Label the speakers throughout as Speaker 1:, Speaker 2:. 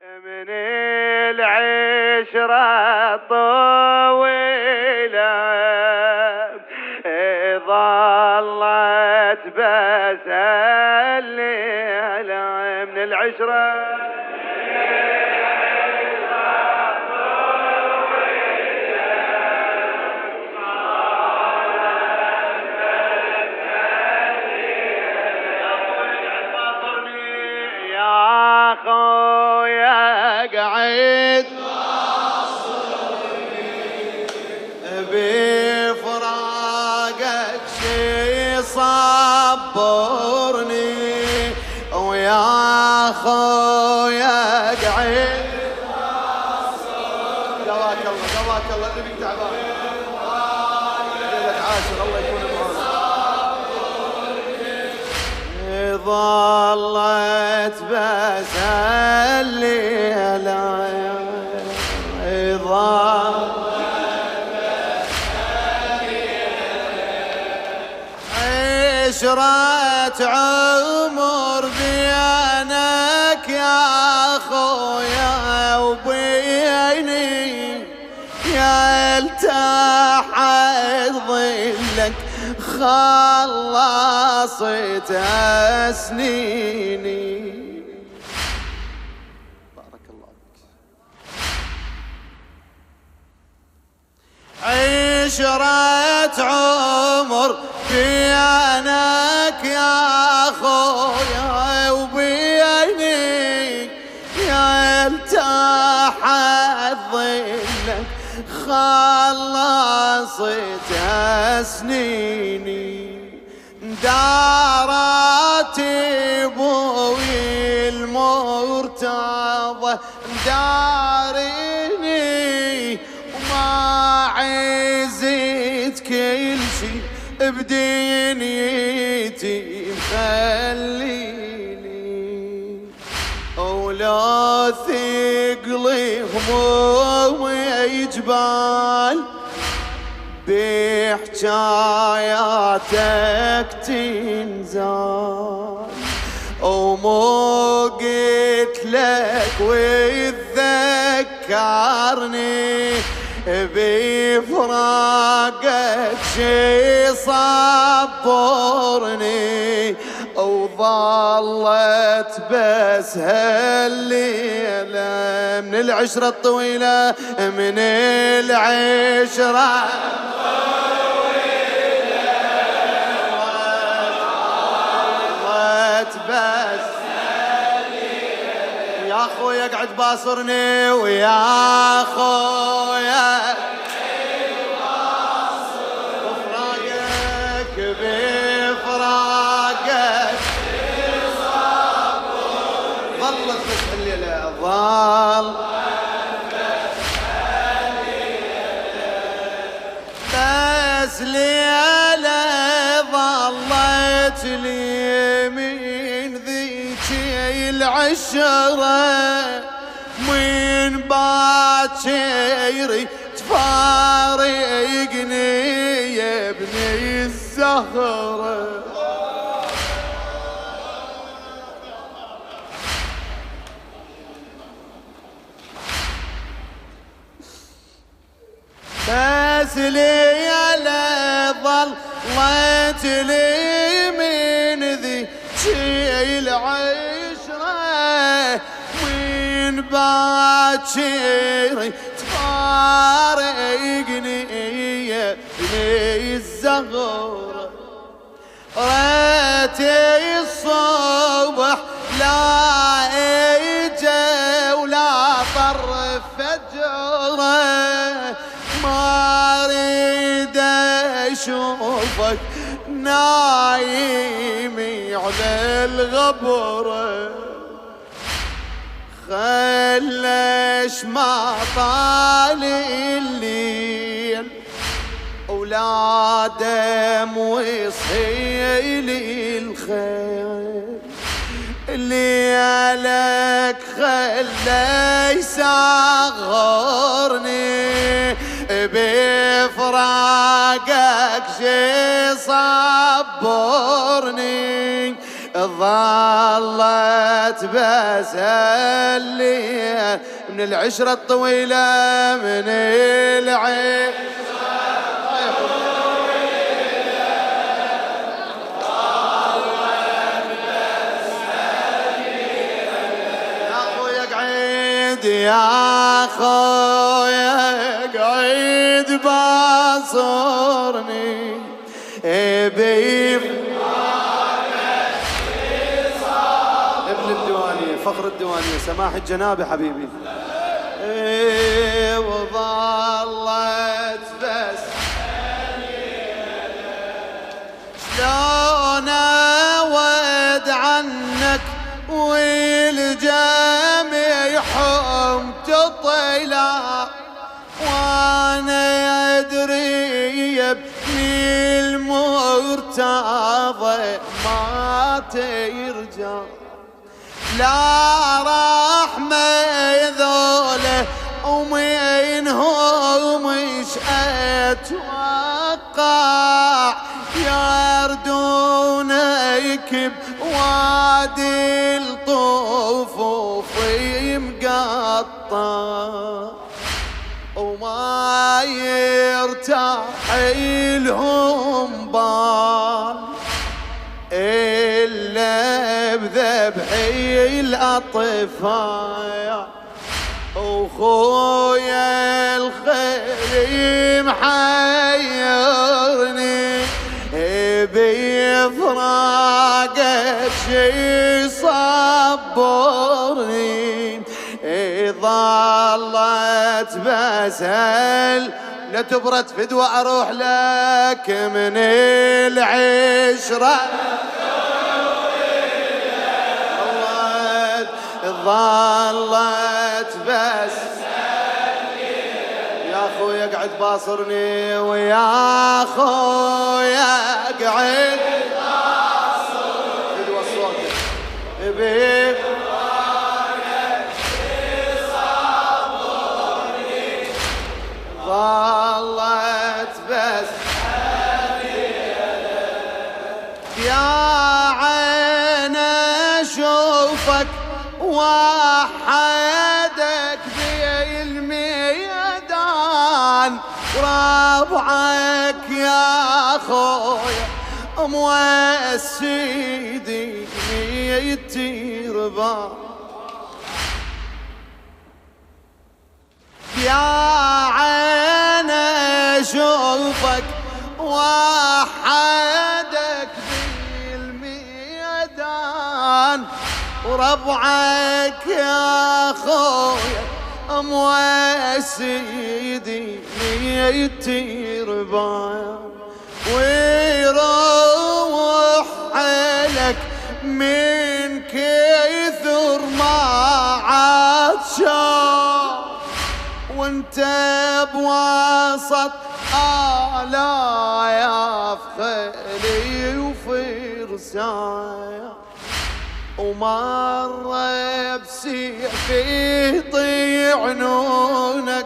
Speaker 1: من العشرة الطويلة ظلت بس الليلة من العشرة يا خويا قعد بفراقك شي صبرني ويا خويا قعد قواك الله قواك الله اللي بك تعبان لك عاشر الله يكون معاك ظلت بس الليلة عشرة عمر بينك يا خويا وبيني يا التحت ظلك خلصت سنيني. بارك الله فيك. عشرة عمر بينك يا خويا وبيني يا التحت ظلك خلصت سنيني. دارت ابوي المرتضى دارني وما عزت كل شي بدنيتي مخليني ولو ثقلي همومي جبال بحجاياتك تنزال ومو قلت لك وتذكرني بفراقك شي صبرني وظلت بس هالليلة من العشرة الطويلة من العشرة بس يا خويا قعد باصرني ويا خويا بفراقك بفراقك ظلت بس الليلة ظل بس ليلة ظلت لي من ذيك العشرة من باكر تفارقني يا ابني الزهرة. بس ليلة ظلت لي من ذي العشرة من باكر تفارقني يا ابني الزهرة. ريتي الصبح لا اجا ولا طر فجره ما اريد اشوفك نايمي على الغبره. خلش ما طال الليل ولا دم وصيلي الخيل اللي لك خلى يصغرني بفراقك شي صبرني ظلت بس اللي من العشرة الطويلة من العين يا خويا قعد باصرني بيف ابن الديوانية فخر الديوانية سماح الجنابي حبيبي وظلت بس شلون اود عنك والجميع حم تطلع وانا ادري ابني المرتضى ما ترجع لا رحمة ذوله ومنهم مش اتوقع يردونك بوادي الطفوف مقطع وما يرتاح لهم بال إلا بذبحي الأطفال وخويا الخير محيرني بفراقك شي صبرني ظلت بسهل لا تبرد فدوى اروح لك من العشرة ظلت بس يا خويا قعد باصرني ويا خويا قعد باصرني فدوى صوتك بيك ظلت بس يا عين اشوفك وحدك بالميدان وربعك يا خويا موسيدي يتربان يا عين اشوفك وحدك بالميدان وربعك يا خويا موسيدي يتربان ويروح عليك من كثر ما عاد شاف وانت بوسط آلاف خيلي وفرسان ومر بسيف يطيعنونك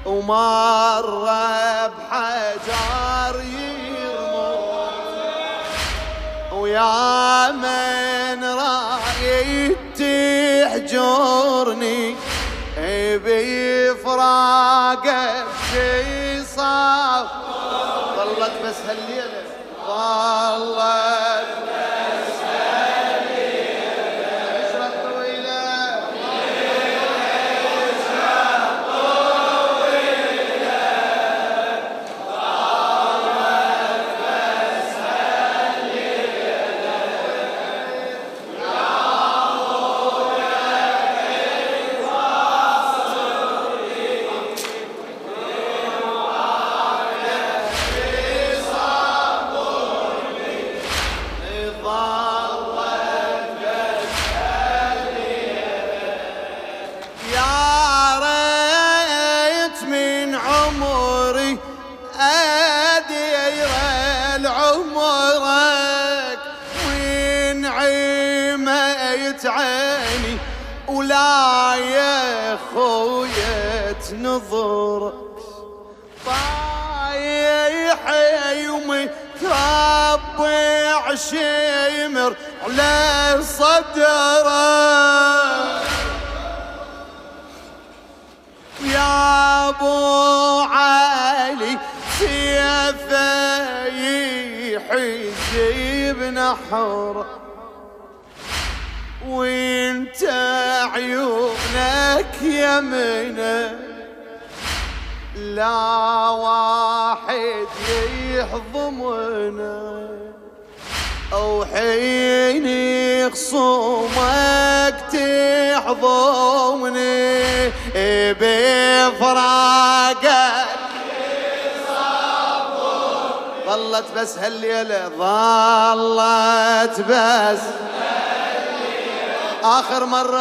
Speaker 1: ومر بحجر يرمونك ويا من رايت تحجرني بفراقك شي صاف ظلت بس هالليلة ظلت بس هالليلة العشرة الطويلة ظلت بس هالليلة يا عيني ولا يا خويا تنظرك طايح يومي ربي عشيمر على صدره يا ابو علي سيفه يحيي بنحره وانت عيونك يمنه لا واحد يحضمنا او حين خصومك تحضمني بفراقك ظلت بس هالليلة ظلت بس آخر مرة